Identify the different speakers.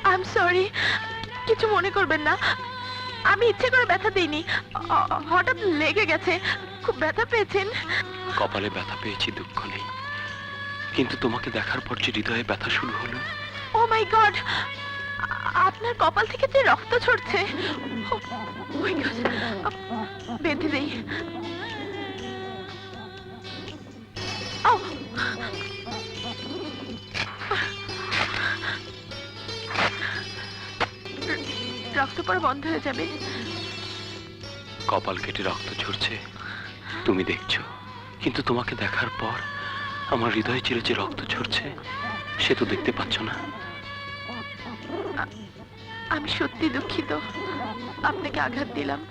Speaker 1: I am sorry, কিছু মনে করবেন না, আমি ইচ্ছে করে ব্যথা দিইনি, হঠাৎ লেগে গেছে। খুব ব্যথা পেয়েছেন?
Speaker 2: কপালে ব্যথা পেয়েছি, দুঃখ নেই, কিন্তু তোমাকে দেখার পর যে হৃদয়ে ব্যথা শুরু হলো।
Speaker 1: ও মাই গড, আপনার কপাল থেকে যে রক্ত ঝরছে। Oh my God, বেঁধে দেই। রক্ত পড়া বন্ধ হয়ে যাবে।
Speaker 2: কপাল কেটে রক্ত ঝরছে তুমি দেখছো, কিন্তু তোমাকে দেখার পর আমার হৃদয়ে চিরে যে রক্ত ঝরছে সে তো দেখতে পাচ্ছ না।
Speaker 1: আমি সত্যি দুঃখিত, আপনাকে আঘাত দিলাম।